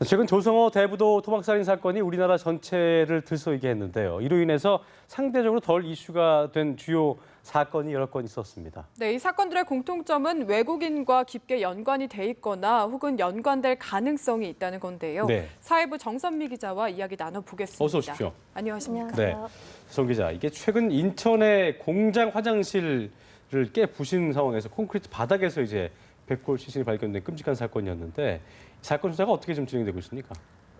최근 조성호 대부도 토막살인 사건이 우리나라 전체를 들썩이게 했는데요. 이로 인해서 상대적으로 덜 이슈가 된 주요 사건이 여러 건 있었습니다. 네, 이 사건들의 공통점은 외국인과 깊게 연관이 돼 있거나 혹은 연관될 가능성이 있다는 건데요. 네. 사회부 정선미 기자와 이야기 나눠보겠습니다. 어서 오십시오. 안녕하십니까? 네, 정 기자, 이게 최근 인천의 공장 화장실을 깨 부신 상황에서 콘크리트 바닥에서 이제 백골 시신이 발견된 끔찍한 사건이었는데 사건 수사가 어떻게 좀 진행되고 있습니까?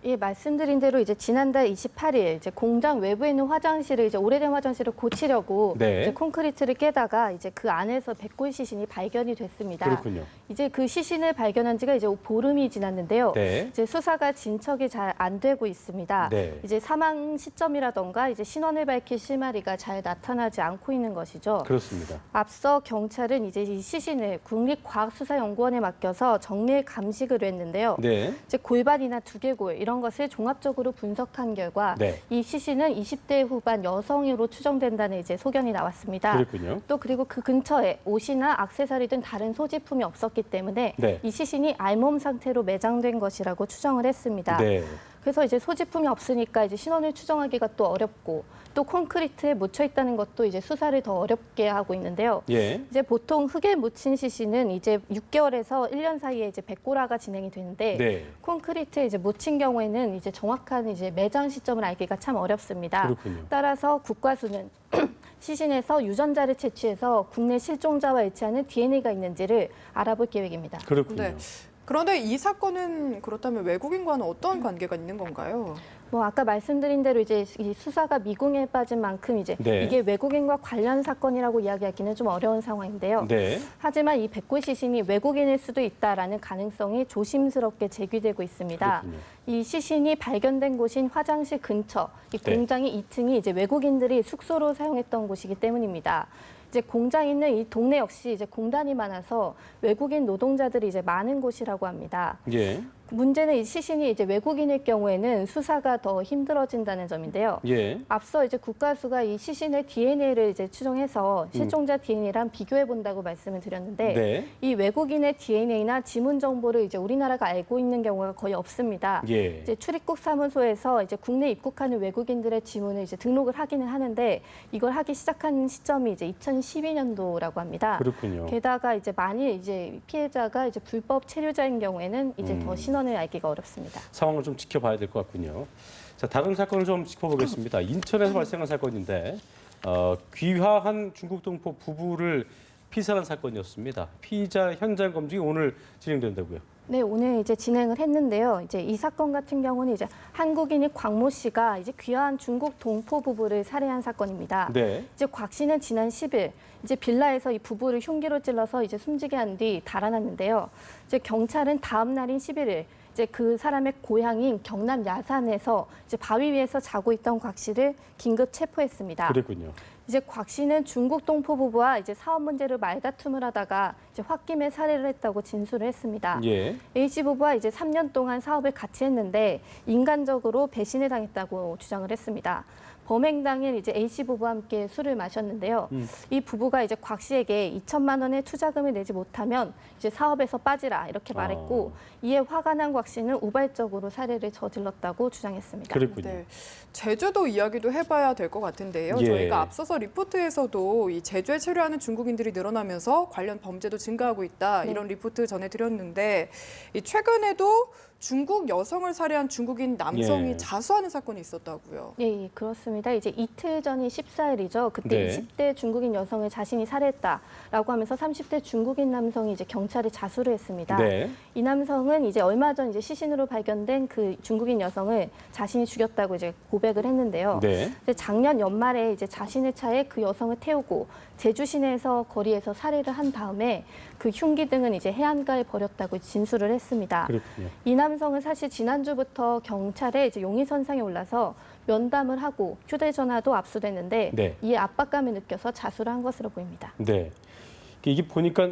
예, 말씀드린 대로 이제 지난달 28일 이제 공장 외부에 있는 화장실을 이제 오래된 화장실을 고치려고 네. 이제 콘크리트를 깨다가 이제 그 안에서 백골 시신이 발견이 됐습니다. 그렇군요. 이제 그 시신을 발견한 지가 이제 보름이 지났는데요. 네. 이제 수사가 진척이 잘 안 되고 있습니다. 네. 이제 사망 시점이라던가 이제 신원을 밝힐 실마리가 잘 나타나지 않고 있는 것이죠. 그렇습니다. 앞서 경찰은 이제 이 시신을 국립과학수사연구원에 맡겨서 정밀 감식을 했는데요. 네. 이제 골반이나 두개골 이런 것을 종합적으로 분석한 결과 네. 이 시신은 20대 후반 여성으로 추정된다는 이제 소견이 나왔습니다. 그렇군요. 또 그리고 그 근처에 옷이나 액세서리 등 다른 소지품이 없었기 때문에 네. 이 시신이 알몸 상태로 매장된 것이라고 추정을 했습니다. 네. 그래서 이제 소지품이 없으니까 이제 신원을 추정하기가 또 어렵고 또 콘크리트에 묻혀 있다는 것도 이제 수사를 더 어렵게 하고 있는데요. 예. 이제 보통 흙에 묻힌 시신은 이제 6개월에서 1년 사이에 이제 백골화가 진행이 되는데 네. 콘크리트에 이제 묻힌 경우에는 이제 정확한 이제 매장 시점을 알기가 참 어렵습니다. 그렇군요. 따라서 국과수는 시신에서 유전자를 채취해서 국내 실종자와 일치하는 DNA가 있는지를 알아볼 계획입니다. 그렇군요. 네. 그런데 이 사건은 그렇다면 외국인과는 어떤 관계가 있는 건가요? 뭐 아까 말씀드린 대로 이제 이 수사가 미궁에 빠진 만큼 이제 네. 이게 외국인과 관련 사건이라고 이야기하기는 좀 어려운 상황인데요. 네. 하지만 이 백골 시신이 외국인일 수도 있다라는 가능성이 조심스럽게 제기되고 있습니다. 그렇군요. 이 시신이 발견된 곳인 화장실 근처, 이 네. 공장의 2층이 이제 외국인들이 숙소로 사용했던 곳이기 때문입니다. 이제 공장 있는 이 동네 역시 이제 공단이 많아서 외국인 노동자들이 이제 많은 곳이라고 합니다. 예. 문제는 이 시신이 이제 외국인일 경우에는 수사가 더 힘들어진다는 점인데요. 예. 앞서 이제 국가수가 이 시신의 DNA를 이제 추정해서 실종자 DNA랑 비교해 본다고 말씀을 드렸는데 네. 이 외국인의 DNA나 지문 정보를 이제 우리나라가 알고 있는 경우가 거의 없습니다. 예. 이제 출입국 사무소에서 이제 국내 입국하는 외국인들의 지문을 이제 등록을 하기는 하는데 이걸 하기 시작한 시점이 이제 2012년도라고 합니다. 그렇군요. 게다가 이제 만일 이제 피해자가 이제 불법 체류자인 경우에는 이제 더 신원을 알기가 어렵습니다. 상황을 좀 지켜봐야 될 것 같군요. 자, 다른 사건을 좀 짚어보겠습니다. 인천에서 발생한 사건인데 귀화한 중국 동포 부부를 피살한 사건이었습니다. 피의자 현장 검증이 오늘 진행된다고요. 네, 오늘 이제 진행을 했는데요. 이제 이 사건 같은 경우는 이제 한국인인 곽모 씨가 이제 귀화한 중국 동포 부부를 살해한 사건입니다. 네. 이제 곽 씨는 지난 10일 이제 빌라에서 이 부부를 흉기로 찔러서 이제 숨지게 한 뒤 달아났는데요. 이제 경찰은 다음 날인 11일 이제 그 사람의 고향인 경남 야산에서 이제 바위 위에서 자고 있던 곽 씨를 긴급 체포했습니다. 그랬군요. 이제 곽 씨는 중국 동포 부부와 이제 사업 문제로 말다툼을 하다가 이제 홧김에 살해를 했다고 진술을 했습니다. 예. A씨 부부와 이제 3년 동안 사업을 같이 했는데 인간적으로 배신을 당했다고 주장을 했습니다. 범행 당일 이제 A씨 부부와 함께 술을 마셨는데요. 이 부부가 이제 곽 씨에게 2천만 원의 투자금을 내지 못하면 이제 사업에서 빠지라 이렇게 말했고 이에 화가 난 곽 씨는 우발적으로 살해를 저질렀다고 주장했습니다. 그랬군요. 네. 제주도 이야기도 해봐야 될 것 같은데요. 예. 저희가 앞서서 리포트에서도 이 제주에 체류하는 중국인들이 늘어나면서 관련 범죄도 증가하고 있다. 네. 이런 리포트 전해드렸는데 이 최근에도 중국 여성을 살해한 중국인 남성이 예. 자수하는 사건이 있었다고요. 예, 그렇습니다. 이제 이틀 전이 14일이죠. 그때 네. 20대 중국인 여성을 자신이 살해했다라고 하면서 30대 중국인 남성이 이제 경찰에 자수를 했습니다. 네. 이 남성은 이제 얼마 전 이제 시신으로 발견된 그 중국인 여성을 자신이 죽였다고 이제 고백을 했는데요. 네. 이제 작년 연말에 이제 자신의 차에 그 여성을 태우고 제주 시내에서 거리에서 살해를 한 다음에 그 흉기 등은 이제 해안가에 버렸다고 진술을 했습니다. 그렇군요. 이 남성은 사실 지난주부터 경찰에 이제 용의선상에 올라서 면담을 하고 휴대전화도 압수됐는데 네. 이에 압박감을 느껴서 자수를 한 것으로 보입니다. 네. 이게 보니까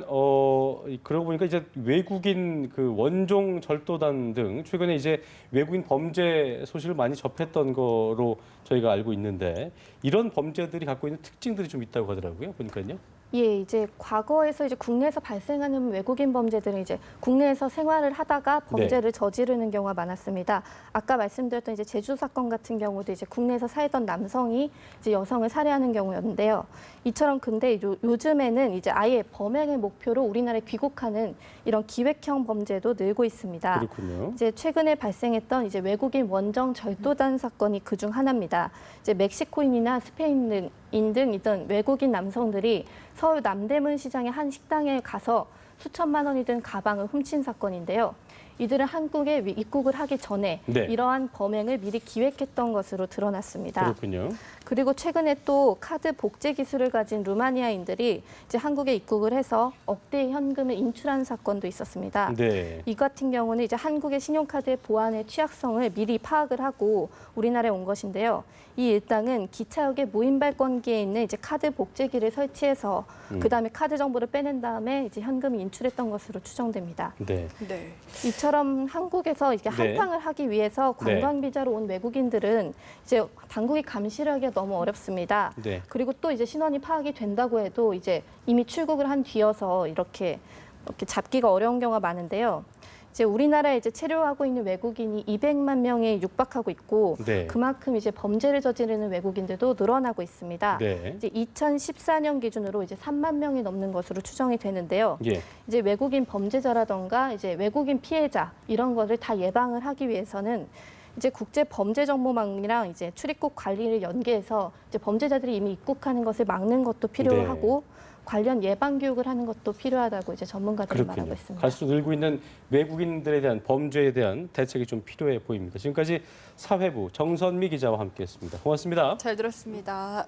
그러고 보니까 이제 외국인 그 원종 절도단 등 최근에 이제 외국인 범죄 소식을 많이 접했던 거로 저희가 알고 있는데 이런 범죄들이 갖고 있는 특징들이 좀 있다고 하더라고요. 보니까요. 예, 이제 과거에서 이제 국내에서 발생하는 외국인 범죄들은 이제 국내에서 생활을 하다가 범죄를 저지르는 경우가 많았습니다. 아까 말씀드렸던 이제 제주 사건 같은 경우도 이제 국내에서 살던 남성이 이제 여성을 살해하는 경우였는데요. 이처럼 근데 요즘에는 이제 아예 범행을 목표로 우리나라에 귀국하는 이런 기획형 범죄도 늘고 있습니다. 그렇군요. 이제 최근에 발생했던 이제 외국인 원정 절도단 사건이 그중 하나입니다. 이제 멕시코인이나 스페인인 등 이런 외국인 남성들이 서울 남대문 시장의 한 식당에 가서 수천만 원이 든 가방을 훔친 사건인데요. 이들은 한국에 입국을 하기 전에 네. 이러한 범행을 미리 기획했던 것으로 드러났습니다. 그렇군요. 그리고 최근에 또 카드 복제 기술을 가진 루마니아인들이 이제 한국에 입국을 해서 억대의 현금을 인출한 사건도 있었습니다. 네. 이 같은 경우는 이제 한국의 신용카드의 보안의 취약성을 미리 파악을 하고 우리나라에 온 것인데요. 이 일당은 기차역의 무인발권기에 있는 이제 카드 복제기를 설치해서 그다음에 카드 정보를 빼낸 다음에 이제 현금을 인출했던 것으로 추정됩니다. 네. 네. 이처럼 한국에서 이렇게 네. 한탕을 하기 위해서 관광 비자로 온 외국인들은 이제 당국이 감시를 하기가 너무 어렵습니다. 네. 그리고 또 이제 신원이 파악이 된다고 해도 이제 이미 출국을 한 뒤여서 이렇게 잡기가 어려운 경우가 많은데요. 이제 우리나라에 이제 체류하고 있는 외국인이 200만 명에 육박하고 있고 네. 그만큼 이제 범죄를 저지르는 외국인들도 늘어나고 있습니다. 네. 이제 2014년 기준으로 이제 3만 명이 넘는 것으로 추정이 되는데요. 예. 이제 외국인 범죄자라던가 이제 외국인 피해자 이런 것을 다 예방을 하기 위해서는 이제 국제 범죄 정보망이랑 이제 출입국 관리를 연계해서 이제 범죄자들이 이미 입국하는 것을 막는 것도 필요하고 관련 예방 교육을 하는 것도 필요하다고 이제 전문가들이 말하고 그렇군요. 있습니다. 갈수록 늘고 있는 외국인들에 대한 범죄에 대한 대책이 좀 필요해 보입니다. 지금까지 사회부 정선미 기자와 함께했습니다. 고맙습니다. 잘 들었습니다.